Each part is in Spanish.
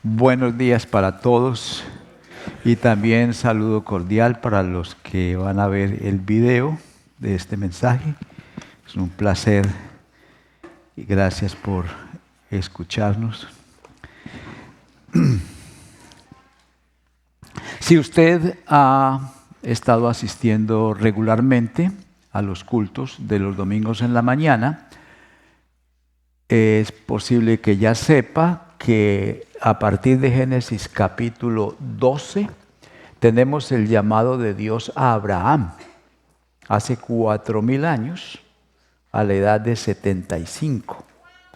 Buenos días para todos y también saludo cordial para los que van a ver el video de este mensaje. Es un placer y gracias por escucharnos. Si usted ha estado asistiendo regularmente a los cultos de los domingos en la mañana, es posible que ya sepa que a partir de Génesis capítulo 12 tenemos el llamado de Dios a Abraham. Hace 4,000 años, a la edad de 75,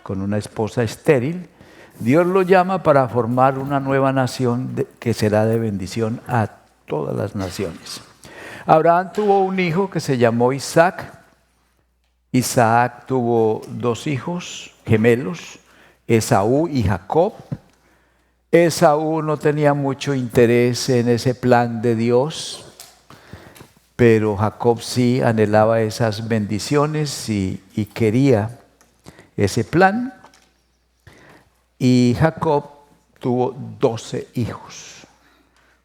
con una esposa estéril, Dios lo llama para formar una nueva nación que será de bendición a todas las naciones. Abraham tuvo un hijo que se llamó Isaac. Isaac tuvo 2 hijos gemelos, Esaú y Jacob. Esaú no tenía mucho interés en ese plan de Dios, pero Jacob sí anhelaba esas bendiciones y quería ese plan. Y Jacob tuvo 12 hijos.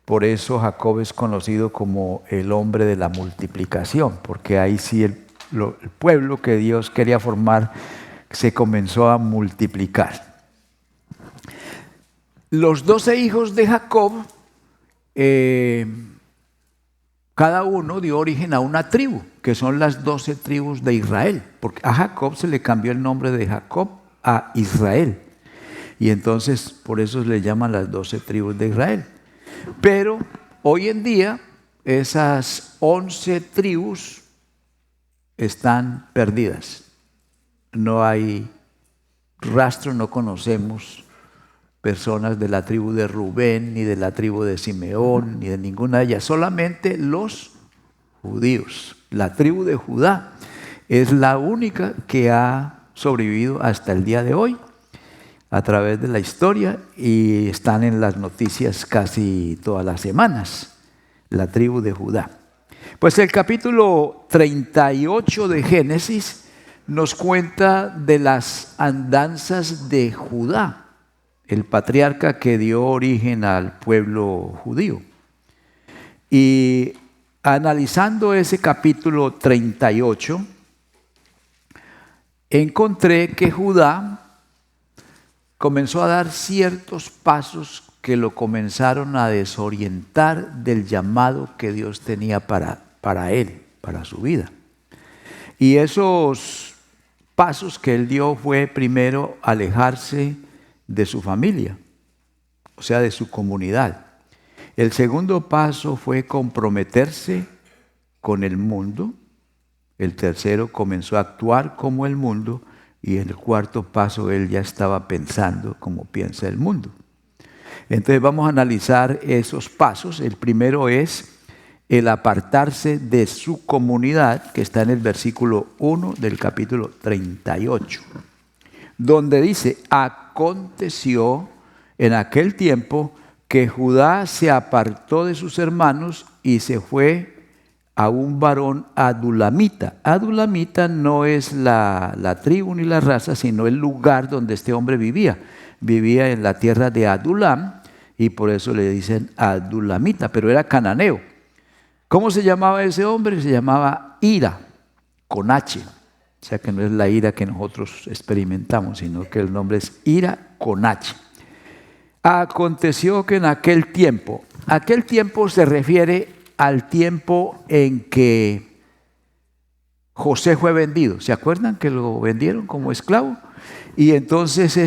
Por eso Jacob es conocido como el hombre de la multiplicación, porque ahí sí el pueblo que Dios quería formar se comenzó a multiplicar. Los 12 hijos de Jacob, cada uno dio origen a una tribu, que son las 12 tribus de Israel, porque a Jacob se le cambió el nombre de Jacob a Israel, y entonces por eso se le llaman las 12 tribus de Israel. Pero hoy en día esas 11 tribus están perdidas. No hay rastro, no conocemos personas de la tribu de Rubén, ni de la tribu de Simeón, ni de ninguna de ellas. Solamente los judíos. La tribu de Judá es la única que ha sobrevivido hasta el día de hoy a través de la historia y están en las noticias casi todas las semanas. La tribu de Judá. Pues el capítulo 38 de Génesis nos cuenta de las andanzas de Judá, el patriarca que dio origen al pueblo judío. Y analizando ese capítulo 38, encontré que Judá comenzó a dar ciertos pasos que lo comenzaron a desorientar del llamado que Dios tenía para él, para su vida. Y esos pasos que él dio fue primero alejarse de su familia, o sea, de su comunidad. El segundo paso fue comprometerse con el mundo. El tercero comenzó a actuar como el mundo. Y en el cuarto paso él ya estaba pensando como piensa el mundo. Entonces vamos a analizar esos pasos. El primero es el apartarse de su comunidad, que está en el versículo 1 del capítulo 38, donde dice: aconteció en aquel tiempo que Judá se apartó de sus hermanos y se fue a un varón adulamita. Adulamita no es la tribu ni la raza, sino el lugar donde este hombre vivía. Vivía en la tierra de Adulam y por eso le dicen adulamita, pero era cananeo. ¿Cómo se llamaba ese hombre? Se llamaba Ira, con H. O sea que no es la ira que nosotros experimentamos, sino que el nombre es Ira con H. Aconteció que en aquel tiempo se refiere al tiempo en que José fue vendido. ¿Se acuerdan que lo vendieron como esclavo? Y entonces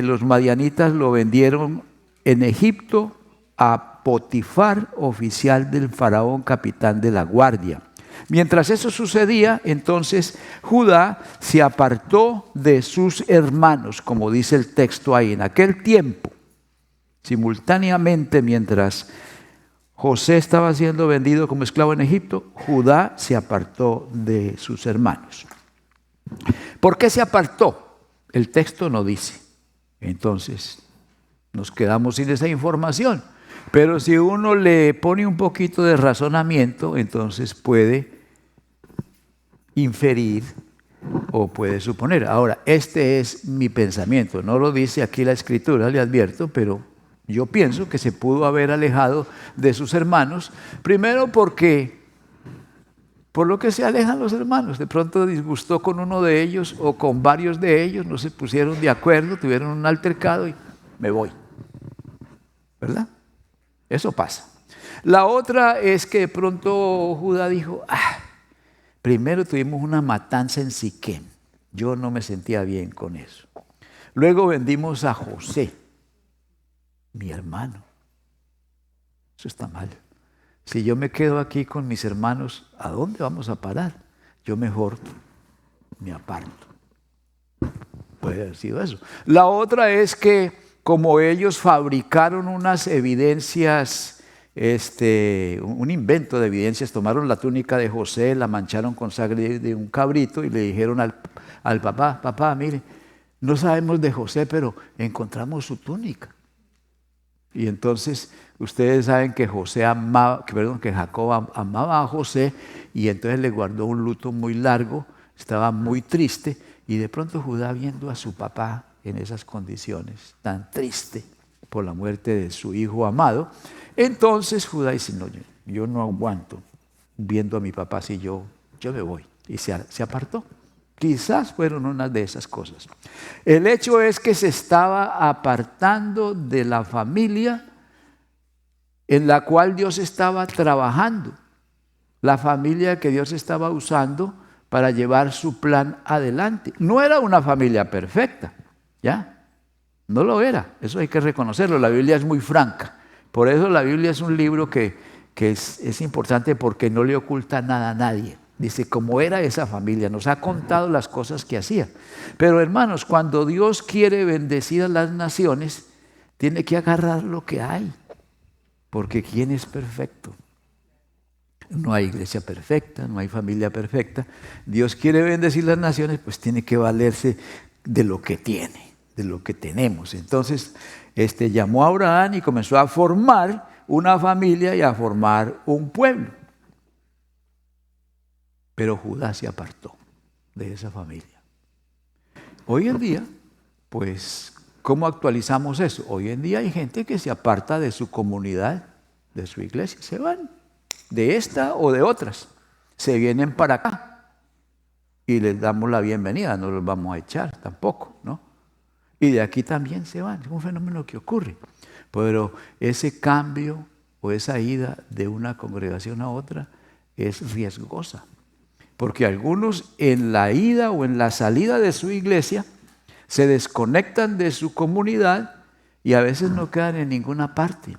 los madianitas lo vendieron en Egipto a Potifar, oficial del faraón, capitán de la guardia. Mientras eso sucedía, entonces Judá se apartó de sus hermanos, como dice el texto ahí. En aquel tiempo, simultáneamente, mientras José estaba siendo vendido como esclavo en Egipto, Judá se apartó de sus hermanos. ¿Por qué se apartó? El texto no dice. Entonces, nos quedamos sin esa información. Pero si uno le pone un poquito de razonamiento, entonces puede inferir o puede suponer. Ahora, este es mi pensamiento. No lo dice aquí la Escritura, le advierto, pero Yo pienso que se pudo haber alejado de sus hermanos, primero porque, por lo que se alejan los hermanos, de pronto disgustó con uno de ellos o con varios de ellos, no se pusieron de acuerdo, tuvieron un altercado y me voy, ¿verdad? Eso pasa. La otra es que de pronto Judá dijo, primero tuvimos una matanza en Siquem, yo no me sentía bien con eso. Luego vendimos a José, mi hermano. Eso está mal. Si yo me quedo aquí con mis hermanos, ¿a dónde vamos a parar? Yo mejor me aparto. Puede haber sido eso. La otra es que como ellos fabricaron unas evidencias, un invento de evidencias, tomaron la túnica de José, la mancharon con sangre de un cabrito y le dijeron al papá, papá, mire, no sabemos de José, pero encontramos su túnica. Y entonces ustedes saben que Jacob amaba a José y entonces le guardó un luto muy largo, estaba muy triste y de pronto Judá viendo a su papá en esas condiciones, tan triste por la muerte de su hijo amado, entonces Judá dice, no, yo no aguanto viendo a mi papá así, yo me voy y se apartó. Quizás fueron unas de esas cosas. El hecho es que se estaba apartando de la familia en la cual Dios estaba trabajando, la familia que Dios estaba usando para llevar su plan adelante. No era una familia perfecta, ¿ya? No lo era, eso hay que reconocerlo, la Biblia es muy franca. Por eso la Biblia es un libro que es importante porque no le oculta nada a nadie. Dice, cómo era esa familia, nos ha contado las cosas que hacía. Pero hermanos, cuando Dios quiere bendecir a las naciones, tiene que agarrar lo que hay. Porque ¿quién es perfecto? No hay iglesia perfecta, no hay familia perfecta. Dios quiere bendecir las naciones, pues tiene que valerse de lo que tiene, de lo que tenemos. Entonces, llamó a Abraham y comenzó a formar una familia y a formar un pueblo. Pero Judá se apartó de esa familia. Hoy en día, pues, ¿cómo actualizamos eso? Hoy en día hay gente que se aparta de su comunidad, de su iglesia. Se van de esta o de otras. Se vienen para acá y les damos la bienvenida. No los vamos a echar tampoco, ¿no? Y de aquí también se van. Es un fenómeno que ocurre. Pero ese cambio o esa ida de una congregación a otra es riesgosa. Porque algunos en la ida o en la salida de su iglesia se desconectan de su comunidad y a veces no quedan en ninguna parte.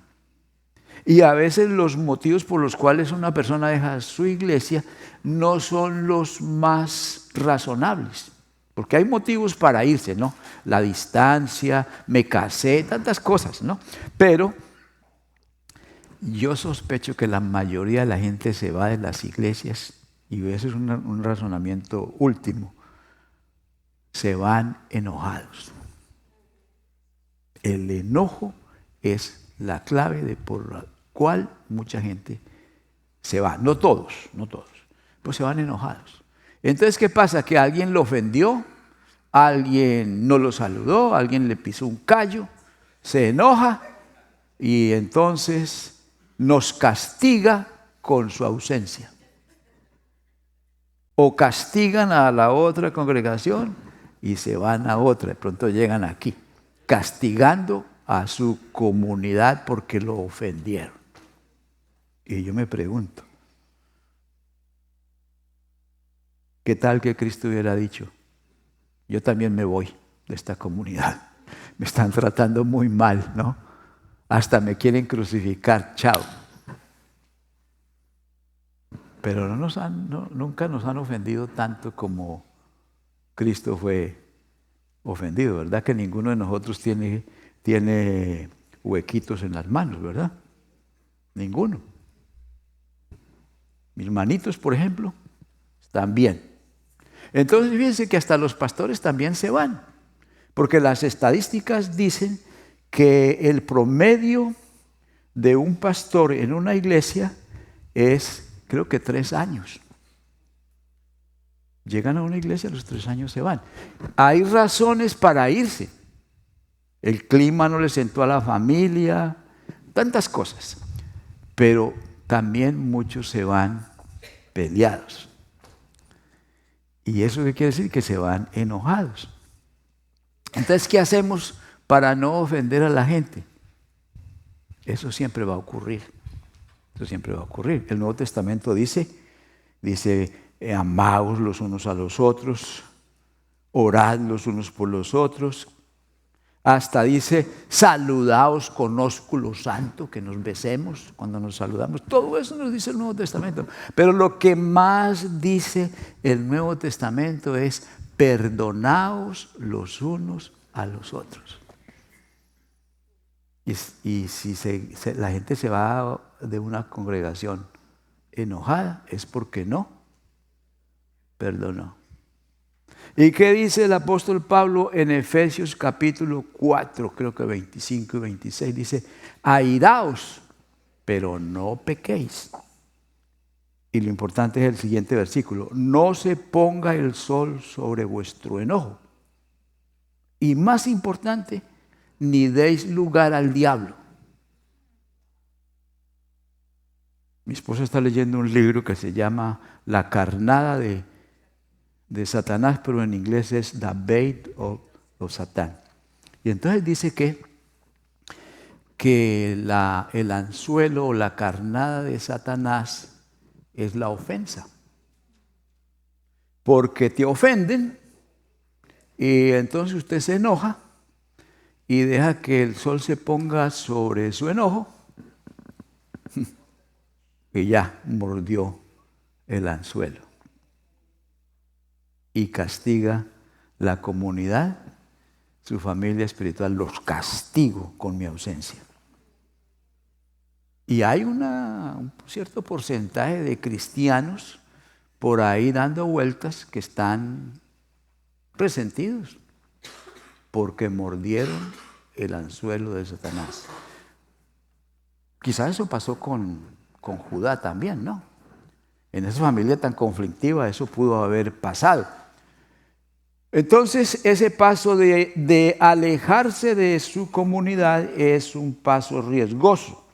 Y a veces los motivos por los cuales una persona deja su iglesia no son los más razonables. Porque hay motivos para irse, ¿no? La distancia, me casé, tantas cosas, ¿no? Pero yo sospecho que la mayoría de la gente se va de las iglesias, y ese es un razonamiento último, se van enojados. El enojo es la clave de por la cual mucha gente se va. No todos, pues se van enojados. Entonces, ¿qué pasa? Que alguien lo ofendió, alguien no lo saludó, alguien le pisó un callo, se enoja y entonces nos castiga con su ausencia. O castigan a la otra congregación y se van a otra, de pronto llegan aquí, castigando a su comunidad porque lo ofendieron. Y yo me pregunto, ¿qué tal que Cristo hubiera dicho, yo también me voy de esta comunidad? Me están tratando muy mal, ¿no? Hasta me quieren crucificar, chao. Pero nunca nos han ofendido tanto como Cristo fue ofendido, ¿verdad? Que ninguno de nosotros tiene huequitos en las manos, ¿verdad? Ninguno. Mis manitos, por ejemplo, están bien. Entonces fíjense que hasta los pastores también se van, porque las estadísticas dicen que el promedio de un pastor en una iglesia es, creo que 3 años. Llegan a una iglesia, a los 3 años se van. Hay razones para irse. El clima no le sentó a la familia, tantas cosas. Pero también muchos se van peleados. ¿Y eso qué quiere decir? Que se van enojados. Entonces, ¿qué hacemos para no ofender a la gente? Eso siempre va a ocurrir. Eso siempre va a ocurrir. El Nuevo Testamento dice, amaos los unos a los otros, orad los unos por los otros. Hasta dice, saludaos con ósculo santo, que nos besemos cuando nos saludamos. Todo eso nos dice el Nuevo Testamento. Pero lo que más dice el Nuevo Testamento es, perdonaos los unos a los otros. Y si la gente se va de una congregación enojada, es porque no perdonó. ¿Y qué dice el apóstol Pablo en Efesios capítulo 4, creo que 25 y 26? Dice, airaos, pero no pequéis. Y lo importante es el siguiente versículo, no se ponga el sol sobre vuestro enojo. Y más importante, ni deis lugar al diablo. Mi esposa está leyendo un libro que se llama La carnada de Satanás, pero en inglés es The Bait of Satan. Y entonces dice que el anzuelo o la carnada de Satanás es la ofensa. Porque te ofenden y entonces usted se enoja y deja que el sol se ponga sobre su enojo y ya mordió el anzuelo. Y castiga la comunidad, su familia espiritual, los castigo con mi ausencia. Y hay un cierto porcentaje de cristianos por ahí dando vueltas que están resentidos porque mordieron el anzuelo de Satanás. Quizás eso pasó con Judá también, ¿no? En esa familia tan conflictiva eso pudo haber pasado. Entonces, ese paso de alejarse de su comunidad es un paso riesgoso.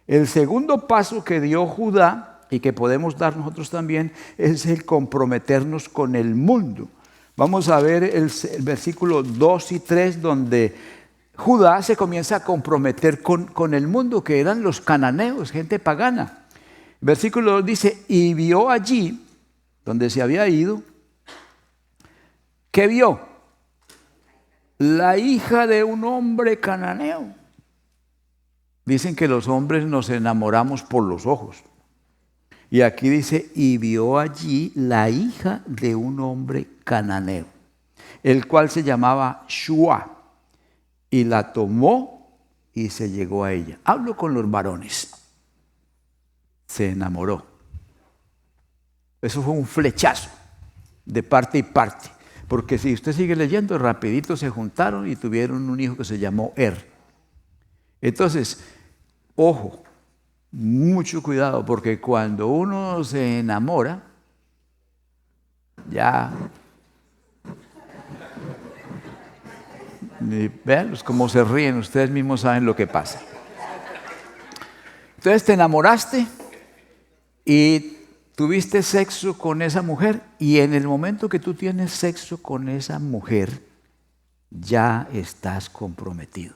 El segundo paso que dio Judá y que podemos dar nosotros también es el comprometernos con el mundo. Vamos a ver el versículo 2 y 3 donde Judá se comienza a comprometer con el mundo, que eran los cananeos, gente pagana. Versículo 2 dice, y vio allí, donde se había ido, ¿qué vio? La hija de un hombre cananeo. Dicen que los hombres nos enamoramos por los ojos. Y aquí dice, y vio allí la hija de un hombre cananeo, el cual se llamaba Shua, y la tomó y se llegó a ella. Hablo con los varones. Se enamoró. Eso fue un flechazo de parte y parte. Porque si usted sigue leyendo, rapidito se juntaron y tuvieron un hijo que se llamó Entonces, ojo, mucho cuidado, porque cuando uno se enamora, ya... Vean cómo se ríen, ustedes mismos saben lo que pasa. Entonces te enamoraste y tuviste sexo con esa mujer, y en el momento que tú tienes sexo con esa mujer, ya estás comprometido.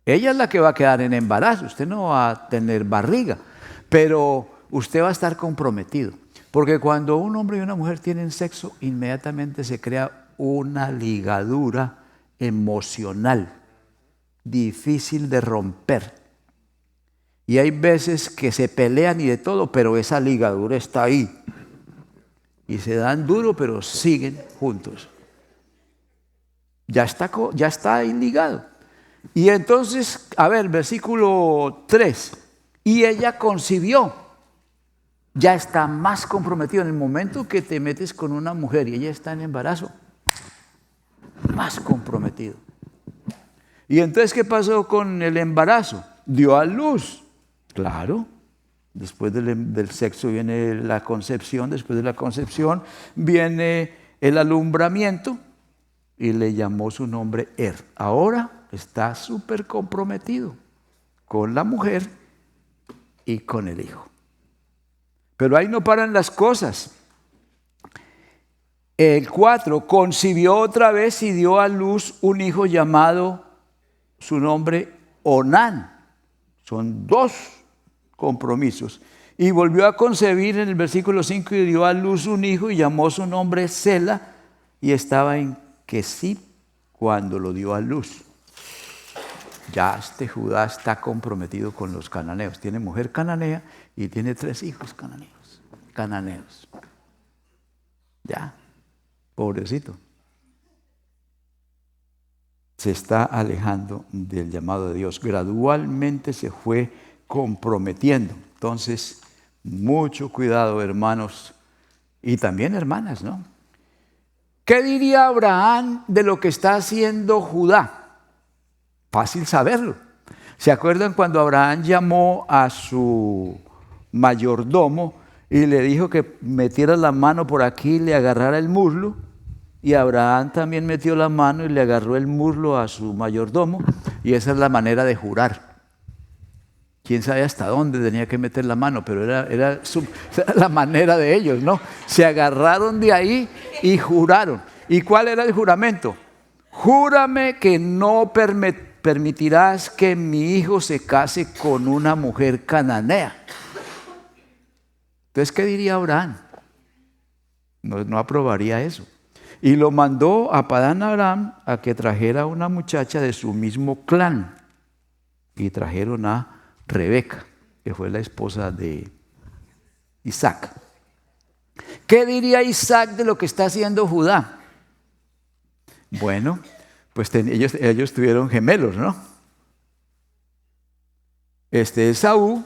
Ella es la que va a quedar en embarazo, usted no va a tener barriga, pero usted va a estar comprometido. Porque cuando un hombre y una mujer tienen sexo, inmediatamente se crea una ligadura emocional, difícil de romper. Y hay veces que se pelean y de todo, pero esa ligadura está ahí. Y se dan duro, pero siguen juntos. Ya está ahí ligado. Y entonces, a ver, versículo 3. Y ella concibió. Ya está más comprometido. En el momento que te metes con una mujer y ella está en embarazo, más comprometido. Y entonces, ¿qué pasó con el embarazo? Dio a luz. Claro. Después del sexo viene la concepción. Después de la concepción viene el alumbramiento. Y le llamó su nombre Ahora está súper comprometido con la mujer y con el hijo. Pero ahí no paran las cosas. El 4, concibió otra vez y dio a luz un hijo llamado, su nombre, Onán. Son 2 compromisos. Y volvió a concebir en el versículo 5 y dio a luz un hijo y llamó su nombre Sela, y estaba en Quesib cuando lo dio a luz. Ya Judá está comprometido con los cananeos. Tiene mujer cananea y tiene 3 hijos cananeos. Ya, pobrecito. Se está alejando del llamado de Dios. Gradualmente se fue comprometiendo. Entonces, mucho cuidado, hermanos, y también hermanas, ¿no? ¿Qué diría Abraham de lo que está haciendo Judá? Fácil saberlo. ¿Se acuerdan cuando Abraham llamó a su mayordomo y le dijo que metiera la mano por aquí y le agarrara el muslo? Y Abraham también metió la mano y le agarró el muslo a su mayordomo, y esa es la manera de jurar. Quién sabe hasta dónde tenía que meter la mano, pero era la manera de ellos, ¿no? Se agarraron de ahí y juraron. ¿Y cuál era el juramento? Júrame que no permitirás que mi hijo se case con una mujer cananea. Entonces, ¿qué diría Abraham? No aprobaría eso. Y lo mandó a Padán Aram a que trajera una muchacha de su mismo clan. Y trajeron a Rebeca, que fue la esposa de Isaac. ¿Qué diría Isaac de lo que está haciendo Judá? Bueno, pues ellos tuvieron gemelos, ¿no? Esaú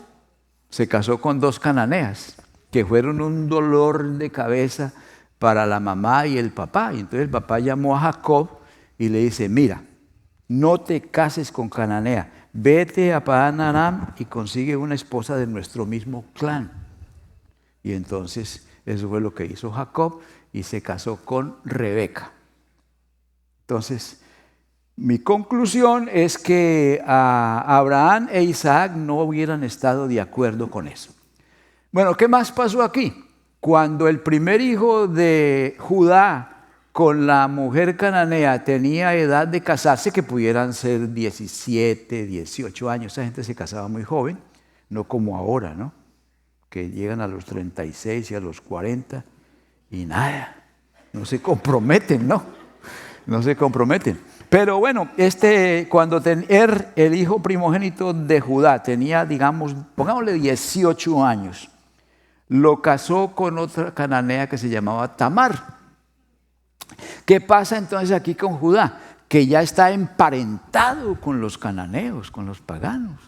se casó con 2 cananeas, que fueron un dolor de cabeza para la mamá y el papá. Y entonces el papá llamó a Jacob y le dice, mira, no te cases con cananea, vete a Padán Aram y consigue una esposa de nuestro mismo clan. Y entonces eso fue lo que hizo Jacob y se casó con Rebeca. Entonces, mi conclusión es que Abraham e Isaac no hubieran estado de acuerdo con eso. Bueno, ¿qué más pasó aquí? Cuando el primer hijo de Judá con la mujer cananea tenía edad de casarse, que pudieran ser 17, 18 años, esa gente se casaba muy joven, no como ahora, ¿no? Que llegan a los 36 y a los 40 y nada, no se comprometen, ¿no? No se comprometen. Pero bueno, cuando el hijo primogénito de Judá tenía, digamos, pongámosle 18 años, lo casó con otra cananea que se llamaba Tamar. ¿Qué pasa entonces aquí con Judá? Que ya está emparentado con los cananeos, con los paganos.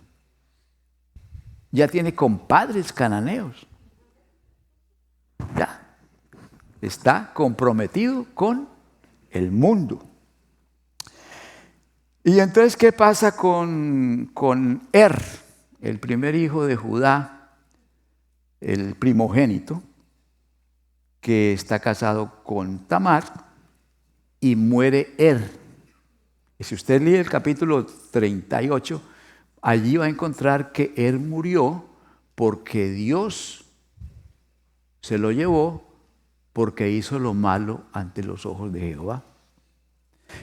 Ya tiene compadres cananeos. Ya está comprometido con el mundo. Y entonces, ¿qué pasa con el primer hijo de Judá, el primogénito, que está casado con Tamar, y muere Y si usted lee el capítulo 38, allí va a encontrar que murió porque Dios se lo llevó porque hizo lo malo ante los ojos de Jehová.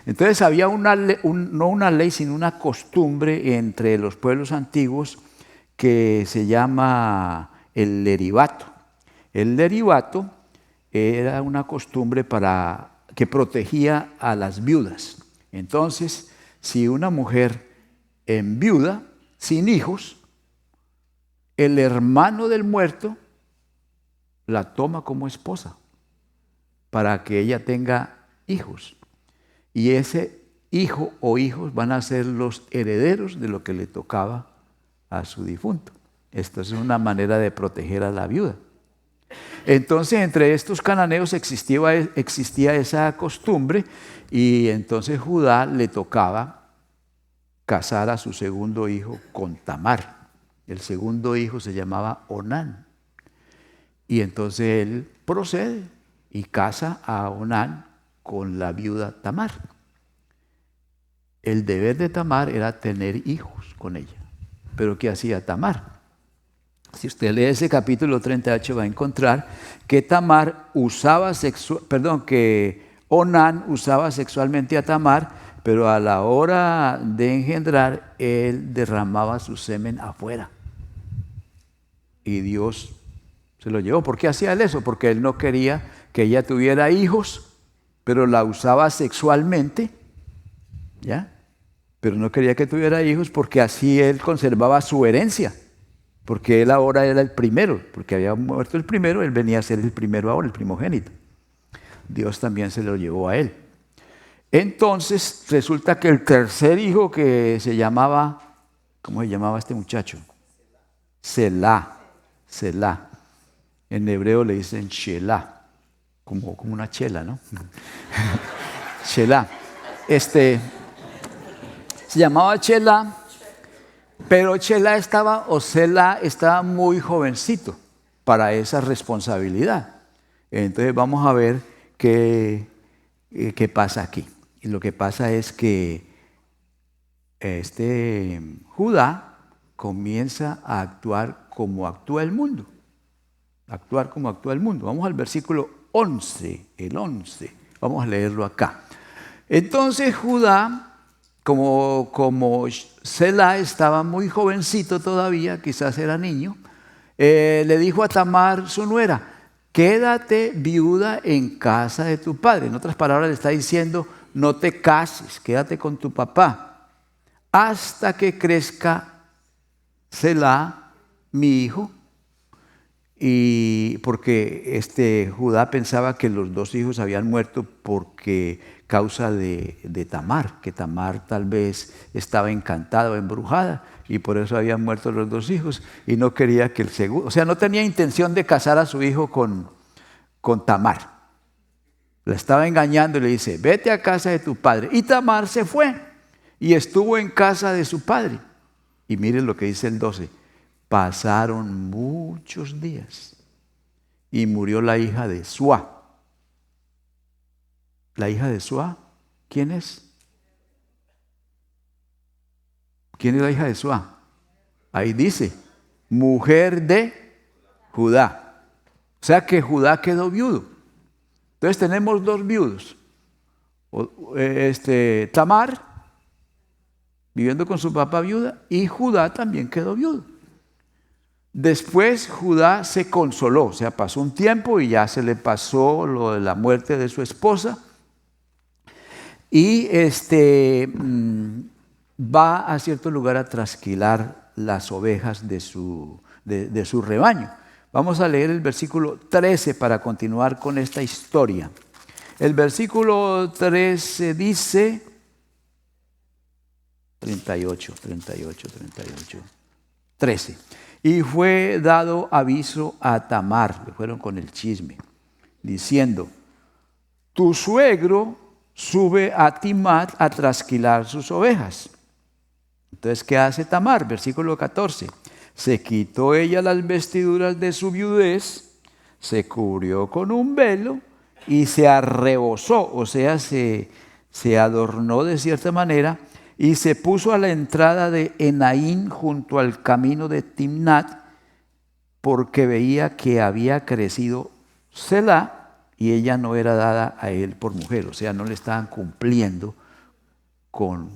Entonces había no una ley, sino una costumbre entre los pueblos antiguos que se llama el leribato. El leribato era una costumbre que protegía a las viudas. Entonces, si una mujer enviuda, sin hijos, el hermano del muerto la toma como esposa para que ella tenga hijos. Y ese hijo o hijos van a ser los herederos de lo que le tocaba a su difunto. Esto es una manera de proteger a la viuda. Entonces, entre estos cananeos existía esa costumbre, y entonces Judá le tocaba casar a su segundo hijo con Tamar. El segundo hijo se llamaba Onán. Y entonces él procede y casa a Onán con la viuda Tamar. el deber de Tamar era tener hijos con ella. Pero ¿qué hacía Tamar? Si usted lee ese capítulo 38 va a encontrar que que Onán usaba sexualmente a Tamar, pero a la hora de engendrar, él derramaba su semen afuera. Y Dios se lo llevó. ¿Por qué hacía él eso? Porque él no quería que ella tuviera hijos, pero la usaba sexualmente, ¿ya? Pero no quería que tuviera hijos porque así él conservaba su herencia. Porque él ahora era el primero, porque había muerto el primero, él venía a ser el primero ahora, el primogénito. Dios también se lo llevó a él. Entonces resulta que el tercer hijo que se llamaba, ¿cómo se llamaba este muchacho? Selá. En hebreo le dicen Shelah, como una chela, ¿no? Shelah. Se llamaba Shelah. Pero Selah estaba muy jovencito para esa responsabilidad. Entonces vamos a ver qué pasa aquí. Y lo que pasa es que Judá comienza a actuar como actúa el mundo. Vamos al versículo 11, el 11. Vamos a leerlo acá. Entonces Judá, como Selah estaba muy jovencito todavía, quizás era niño, le dijo a Tamar, su nuera, quédate viuda en casa de tu padre. En otras palabras le está diciendo, no te cases, quédate con tu papá, hasta que crezca Selah, mi hijo. Y porque Judá pensaba que los dos hijos habían muerto porque causa de Tamar, que Tamar tal vez estaba encantada o embrujada y por eso habían muerto los dos hijos y no quería que el segundo, o sea, no tenía intención de casar a su hijo con Tamar. La estaba engañando y le dice, vete a casa de tu padre. Y Tamar se fue y estuvo en casa de su padre. Y miren lo que dice el 12. Pasaron muchos días y murió la hija de Suá. ¿La hija de Suá? ¿Quién es? ¿Quién es la hija de Suá? Ahí dice, mujer de Judá. O sea que Judá quedó viudo. Entonces tenemos dos viudos. Tamar, viviendo con su papá viuda, y Judá también quedó viudo. Después Judá se consoló, o sea, pasó un tiempo y ya se le pasó lo de la muerte de su esposa. Y va a cierto lugar a trasquilar las ovejas de su rebaño. Vamos a leer el versículo 13 para continuar con esta historia. El versículo 13 dice, 13. Y fue dado aviso a Tamar, le fueron con el chisme, diciendo, tu suegro sube a Timat a trasquilar sus ovejas. Entonces, ¿qué hace Tamar? Versículo 14. Se quitó ella las vestiduras de su viudez, se cubrió con un velo y se arrebozó, o sea, se adornó de cierta manera y se puso a la entrada de Enaín junto al camino de Timnat porque veía que había crecido Selah y ella no era dada a él por mujer, o sea, no le estaban cumpliendo con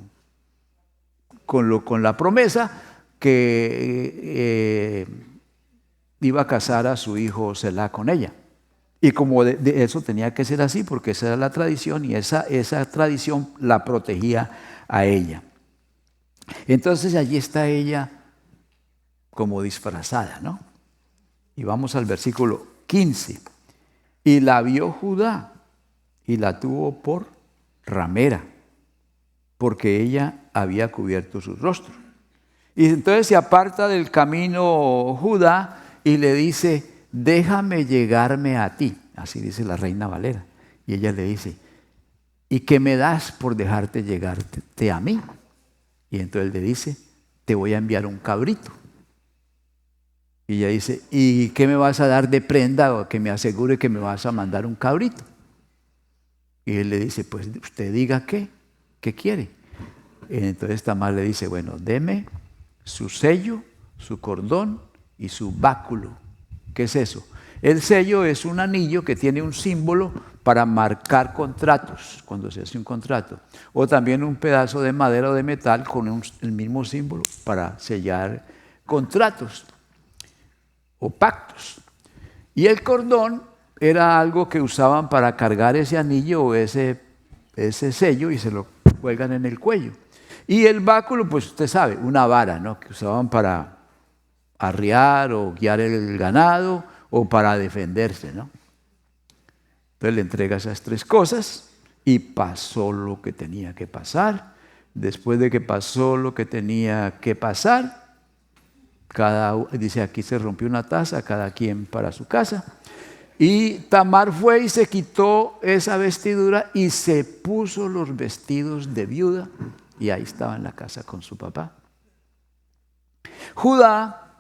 la promesa que iba a casar a su hijo Selah con ella. Y como de eso tenía que ser así, porque esa era la tradición y esa tradición la protegía a ella. Entonces allí está ella como disfrazada, ¿no? Y vamos al versículo 15. Y la vio Judá y la tuvo por ramera, porque ella había cubierto su rostro. Y entonces se aparta del camino Judá y le dice, déjame llegarme a ti. Así dice la Reina Valera. Y ella le dice, ¿y qué me das por dejarte llegarte a mí? Y entonces él le dice, te voy a enviar un cabrito. Y ella dice, ¿y qué me vas a dar de prenda o que me asegure que me vas a mandar un cabrito? Y él le dice, pues usted diga qué quiere. Entonces Tamar le dice, bueno, deme su sello, su cordón y su báculo. ¿Qué es eso? El sello es un anillo que tiene un símbolo para marcar contratos, cuando se hace un contrato. O también un pedazo de madera o de metal con el mismo símbolo para sellar contratos o pactos. Y el cordón era algo que usaban para cargar ese anillo o ese sello y se lo cuelgan en el cuello. Y el báculo, pues usted sabe, una vara, ¿no? Que usaban para arriar o guiar el ganado o para defenderse, ¿no? Entonces le entrega esas tres cosas y pasó lo que tenía que pasar. Después de que pasó lo que tenía que pasar, dice aquí se rompió una taza, cada quien para su casa. Y Tamar fue y se quitó esa vestidura y se puso los vestidos de viuda y ahí estaba en la casa con su papá. Judá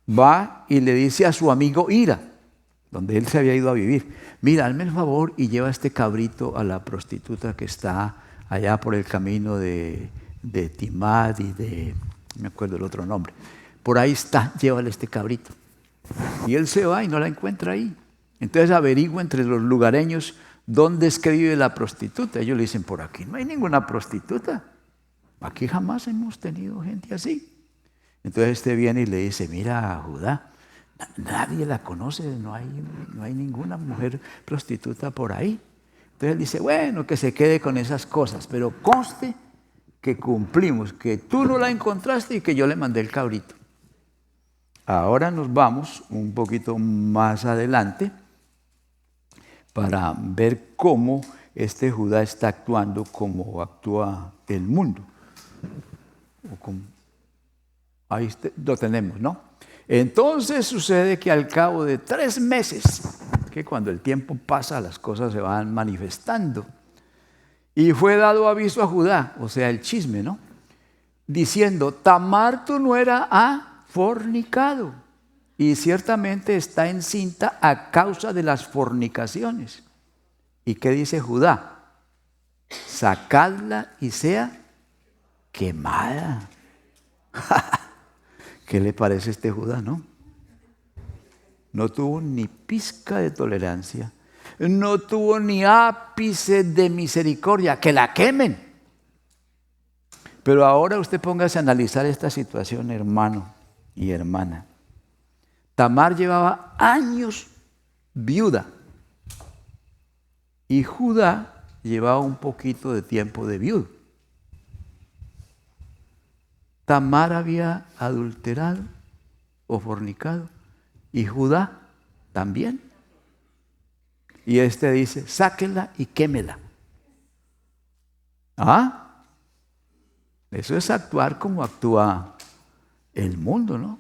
va y le dice a su amigo Hira, donde él se había ido a vivir, mira, hazme el favor y lleva este cabrito a la prostituta que está allá por el camino de Timad y no me acuerdo el otro nombre. Por ahí está, llévale este cabrito. Y él se va y no la encuentra ahí. Entonces averigua entre los lugareños dónde es que vive la prostituta. Ellos le dicen, por aquí no hay ninguna prostituta. Aquí jamás hemos tenido gente así. Entonces este viene y le dice, mira, Judá, nadie la conoce, no hay ninguna mujer prostituta por ahí. Entonces él dice, bueno, que se quede con esas cosas, pero conste que cumplimos, que tú no la encontraste y que yo le mandé el cabrito. Ahora nos vamos un poquito más adelante para ver cómo este Judá está actuando como actúa el mundo. Ahí lo tenemos, ¿no? Entonces sucede que al cabo de 3 meses, que cuando el tiempo pasa las cosas se van manifestando, y fue dado aviso a Judá, o sea, el chisme, ¿no? Diciendo, Tamar tu nuera ha fornicado, y ciertamente está encinta a causa de las fornicaciones. ¿Y qué dice Judá? Sacadla y sea quemada. ¿Qué le parece a este Judá, no? No tuvo ni pizca de tolerancia, no tuvo ni ápice de misericordia, que la quemen. Pero ahora usted póngase a analizar esta situación, hermano y hermana. Tamar llevaba años viuda y Judá llevaba un poquito de tiempo de viudo. Tamar había adulterado o fornicado y Judá también. Y este dice, sáquenla y quémela. ¿Ah? Eso es actuar como actúa el mundo, ¿no?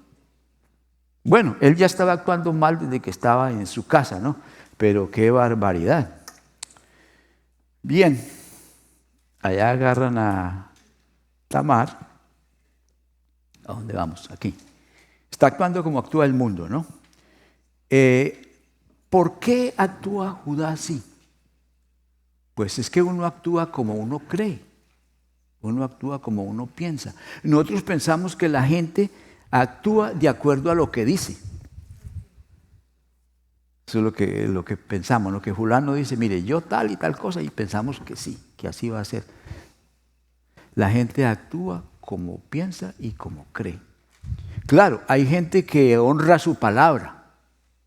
Bueno, él ya estaba actuando mal desde que estaba en su casa, ¿no? Pero qué barbaridad. Bien, allá agarran a Tamar. ¿A dónde vamos? Aquí. Está actuando como actúa el mundo, ¿no? ¿Por qué actúa Judá así? Pues es que uno actúa como uno cree. Uno actúa como uno piensa. Nosotros pensamos que la gente actúa de acuerdo a lo que dice. Eso es lo que pensamos, lo que fulano dice, mire, yo tal y tal cosa, y pensamos que sí, que así va a ser. La gente actúa como piensa y como cree. Claro, hay gente que honra su palabra.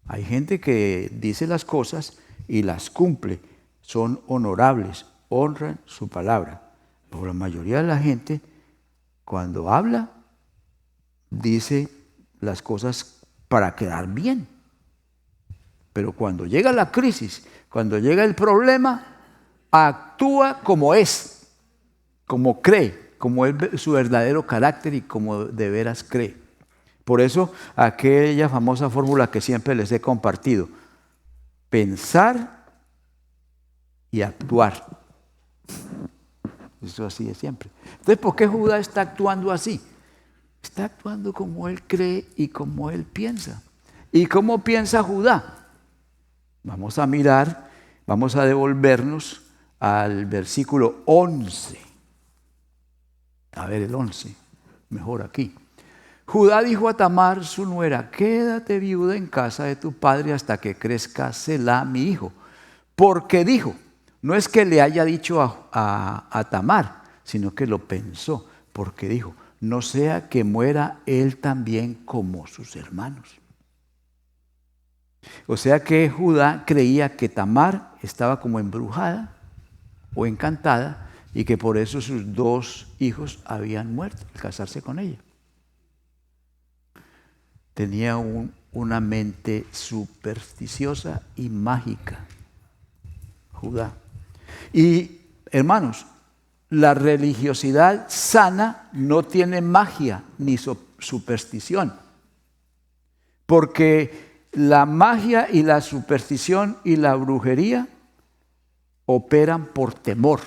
Hay gente que dice las cosas y las cumple. Son honorables, honran su palabra. Pero la mayoría de la gente, cuando habla, dice las cosas para quedar bien. Pero cuando llega la crisis, cuando llega el problema, actúa como es, como cree, como es su verdadero carácter y como de veras cree. Por eso, aquella famosa fórmula que siempre les he compartido: pensar y actuar. Eso así es siempre. Entonces, ¿por qué Judá está actuando así? Está actuando como él cree y como él piensa. ¿Y cómo piensa Judá? Vamos a mirar, vamos a devolvernos al versículo 11. A ver, el 11, mejor aquí. Judá dijo a Tamar, su nuera, quédate viuda en casa de tu padre hasta que crezca Selá, mi hijo. Porque dijo, no es que le haya dicho a Tamar, sino que lo pensó. Porque dijo, no sea que muera él también como sus hermanos. O sea que Judá creía que Tamar estaba como embrujada o encantada y que por eso sus 2 hijos habían muerto al casarse con ella. Tenía una mente supersticiosa y mágica, Judá. Y hermanos, la religiosidad sana no tiene magia ni superstición, porque la magia y la superstición y la brujería operan por temor,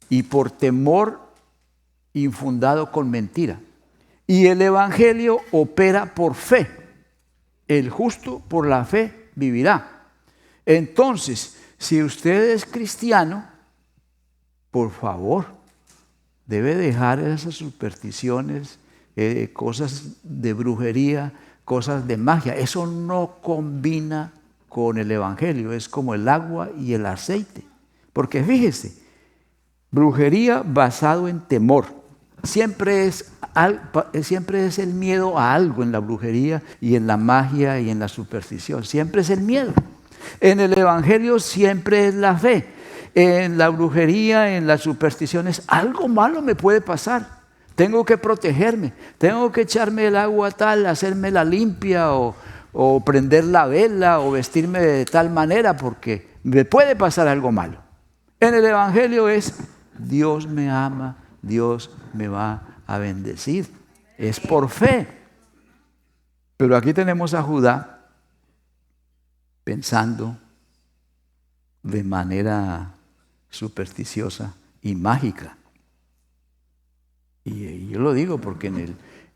y por temor infundado con mentira. Y el evangelio opera por fe. El justo por la fe vivirá. Entonces, si usted es cristiano, por favor, debe dejar esas supersticiones, cosas de brujería, cosas de magia. Eso no combina con el evangelio. Es como el agua y el aceite. Porque fíjese, brujería basado en temor. Siempre es el miedo a algo en la brujería y en la magia y en la superstición. Siempre es el miedo. En el evangelio siempre es la fe. En la brujería, en las supersticiones, algo malo me puede pasar. Tengo que protegerme. Tengo que echarme el agua tal, hacerme la limpia o prender la vela o vestirme de tal manera porque me puede pasar algo malo. En el evangelio es Dios me ama, Dios me va a bendecir. Es por fe. Pero aquí tenemos a Judá pensando de manera supersticiosa y mágica. Y yo lo digo porque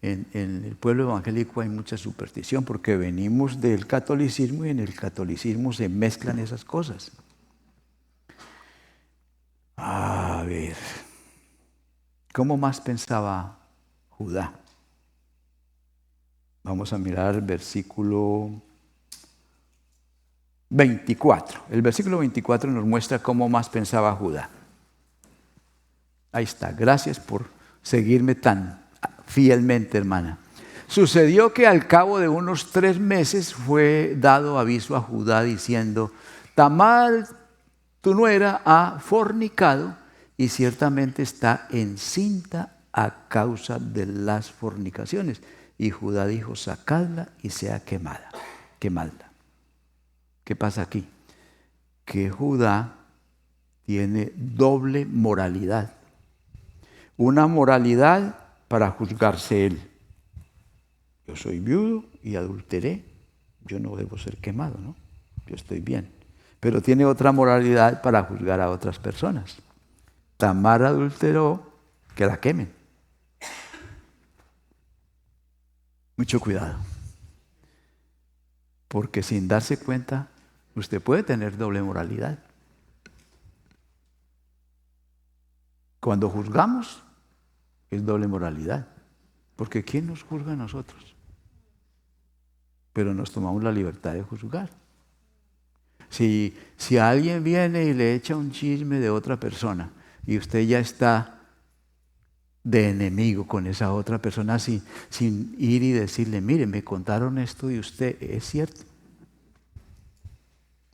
en el pueblo evangélico hay mucha superstición, porque venimos del catolicismo y en el catolicismo se mezclan esas cosas. A ver, ¿cómo más pensaba Judá? Vamos a mirar el versículo 24. El versículo 24 nos muestra cómo más pensaba Judá. Ahí está. Gracias por seguirme tan fielmente, hermana. Sucedió que al cabo de unos 3 meses fue dado aviso a Judá diciendo, Tamar, tu nuera, ha fornicado y ciertamente está encinta a causa de las fornicaciones. Y Judá dijo, sacadla y sea quemada. Quemadla. ¿Qué pasa aquí? Que Judá tiene doble moralidad. Una moralidad para juzgarse él. Yo soy viudo y adulteré. Yo no debo ser quemado, ¿no? Yo estoy bien. Pero tiene otra moralidad para juzgar a otras personas. Tamar adulteró, que la quemen. Mucho cuidado. Porque sin darse cuenta, usted puede tener doble moralidad. Cuando juzgamos, es doble moralidad. Porque ¿quién nos juzga a nosotros? Pero nos tomamos la libertad de juzgar. Si alguien viene y le echa un chisme de otra persona y usted ya está de enemigo con esa otra persona sin ir y decirle, mire, me contaron esto de usted, es cierto.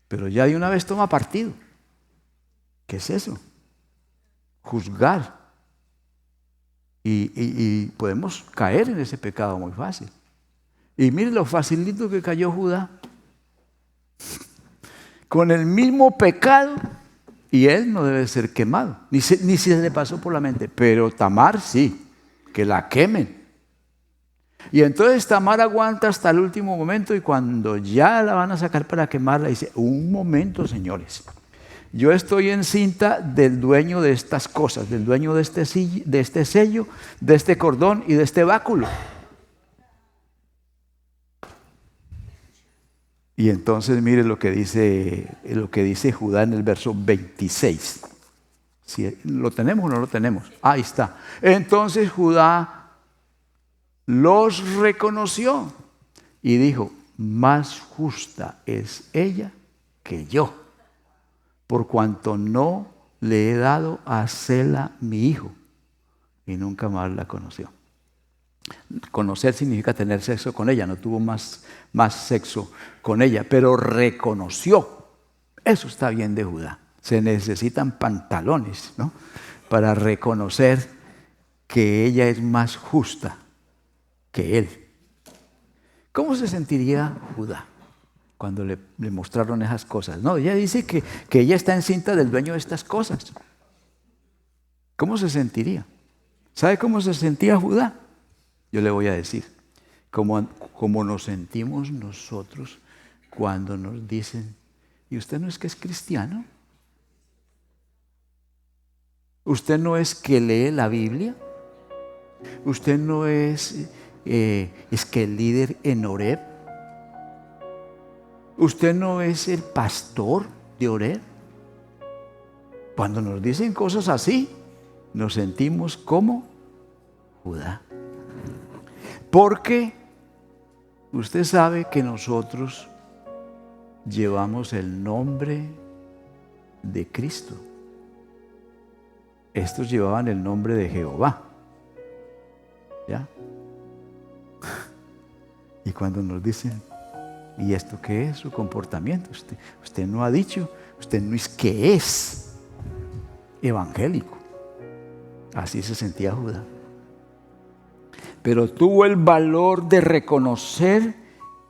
Pero ya de una vez toma partido. ¿Qué es eso? Juzgar. Y podemos caer en ese pecado muy fácil. Y mire lo facilito que cayó Judá. Con el mismo pecado, y él no debe ser quemado, ni si se le pasó por la mente, pero Tamar sí, que la quemen. Y entonces Tamar aguanta hasta el último momento y cuando ya la van a sacar para quemarla, dice, un momento, señores, yo estoy encinta del dueño de estas cosas, del dueño de este sello, de este cordón y de este báculo. Y entonces mire lo que dice Judá en el verso 26. Si lo tenemos o no lo tenemos. Ahí está. Entonces Judá los reconoció y dijo, más justa es ella que yo, por cuanto no le he dado a Sela mi hijo. Y nunca más la conoció. Conocer significa tener sexo con ella, no tuvo más sexo con ella, pero reconoció. Eso está bien de Judá. Se necesitan pantalones, ¿no?, para reconocer que ella es más justa que él. ¿Cómo se sentiría Judá cuando le mostraron esas cosas? No, ella dice que ella está encinta del dueño de estas cosas. ¿Cómo se sentiría? ¿Sabe cómo se sentía Judá? Yo le voy a decir, como nos sentimos nosotros cuando nos dicen, ¿y usted no es que es cristiano? ¿Usted no es que lee la Biblia? ¿Usted no es que el líder en Oreb? ¿Usted no es el pastor de Oreb? Cuando nos dicen cosas así, nos sentimos como Judá. Porque usted sabe que nosotros llevamos el nombre de Cristo. Estos llevaban el nombre de Jehová. ¿Ya? Y cuando nos dicen, ¿y esto qué es su comportamiento? Usted no ha dicho, usted no es que es evangélico. Así se sentía Judá. Pero tuvo el valor de reconocer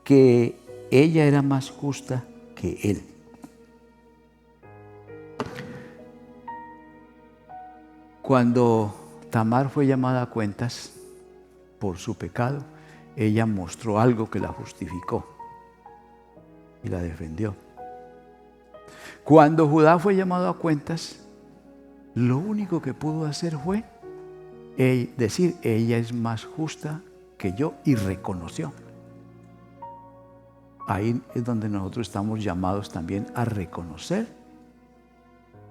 que ella era más justa que él. Cuando Tamar fue llamada a cuentas por su pecado, ella mostró algo que la justificó y la defendió. Cuando Judá fue llamado a cuentas, lo único que pudo hacer fue decir, ella es más justa que yo, y reconoció. Ahí es donde nosotros estamos llamados también a reconocer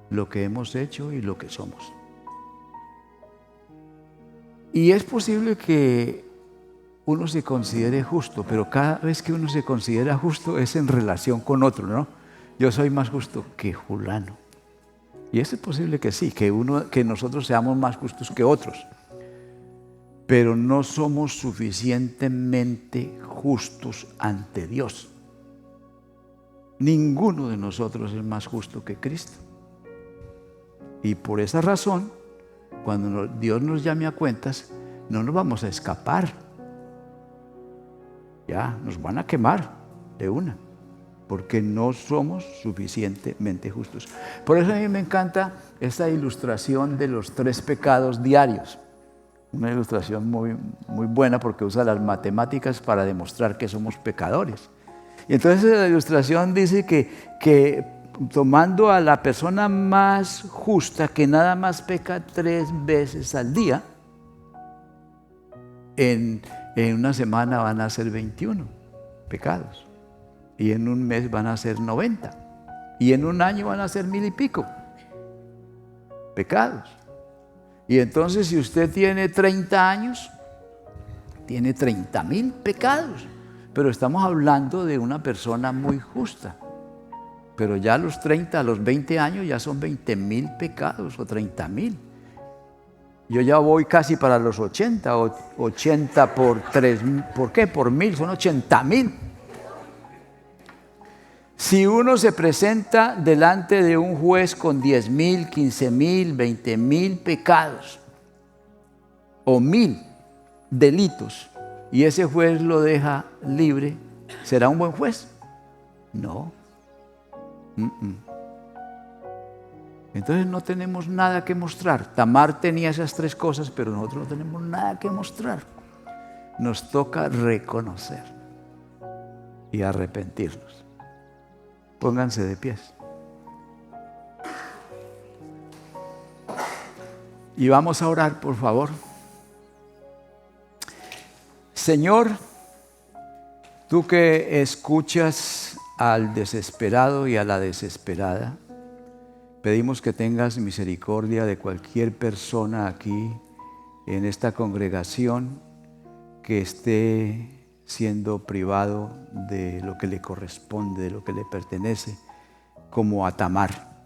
lo que hemos hecho y lo que somos. Y es posible que uno se considere justo, pero cada vez que uno se considera justo es en relación con otro, ¿no? Yo soy más justo que fulano. Y es posible que sí, que nosotros seamos más justos que otros. Pero no somos suficientemente justos ante Dios. Ninguno de nosotros es más justo que Cristo. Y por esa razón, cuando Dios nos llame a cuentas, no nos vamos a escapar. Ya, nos van a quemar de una, porque no somos suficientemente justos. Por eso a mí me encanta esta ilustración de los 3 pecados diarios. Una ilustración muy, muy buena porque usa las matemáticas para demostrar que somos pecadores. Y entonces la ilustración dice que tomando a la persona más justa, que nada más peca 3 veces al día, en una semana van a ser 21 pecados. Y en un mes van a ser 90. Y en un año van a ser 1000 y pico pecados. Y entonces, si usted tiene 30 años, tiene 30,000 pecados. Pero estamos hablando de una persona muy justa. Pero ya a los 30, a los 20 años ya son 20,000 pecados o 30,000. Yo ya voy casi para los 80, 80 por 3, ¿por qué? Por 1000, son 80,000. Si uno se presenta delante de un juez con 10,000, 15,000, 20,000 pecados o 1000 delitos y ese juez lo deja libre, ¿será un buen juez? No. Entonces no tenemos nada que mostrar. Tamar tenía esas 3 cosas, pero nosotros no tenemos nada que mostrar. Nos toca reconocer y arrepentirnos. Pónganse de pies. Y vamos a orar, por favor. Señor, tú que escuchas al desesperado y a la desesperada, Pedimos que tengas misericordia de cualquier persona aquí en esta congregación que esté siendo privado de lo que le corresponde, de lo que le pertenece, como a Tamar.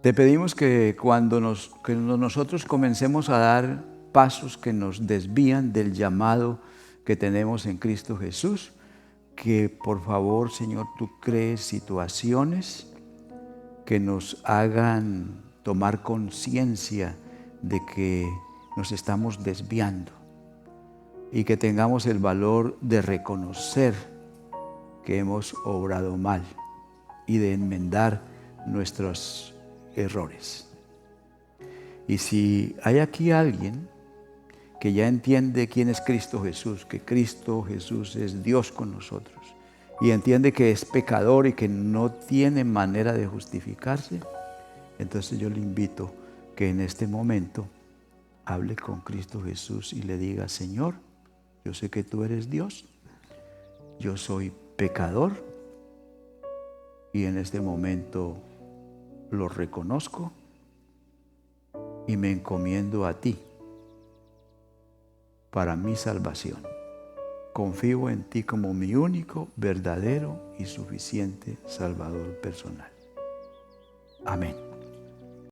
Te pedimos que cuando nosotros comencemos a dar pasos que nos desvían del llamado que tenemos en Cristo Jesús, que por favor, Señor, tú crees situaciones que nos hagan tomar conciencia de que nos estamos desviando y que tengamos el valor de reconocer que hemos obrado mal y de enmendar nuestros errores. Y si hay aquí alguien que ya entiende quién es Cristo Jesús, que Cristo Jesús es Dios con nosotros, y entiende que es pecador y que no tiene manera de justificarse, entonces yo le invito que en este momento hable con Cristo Jesús y le diga: Señor, yo sé que tú eres Dios, yo soy pecador y en este momento lo reconozco y me encomiendo a ti para mi salvación. Confío en ti como mi único, verdadero y suficiente Salvador personal. Amén.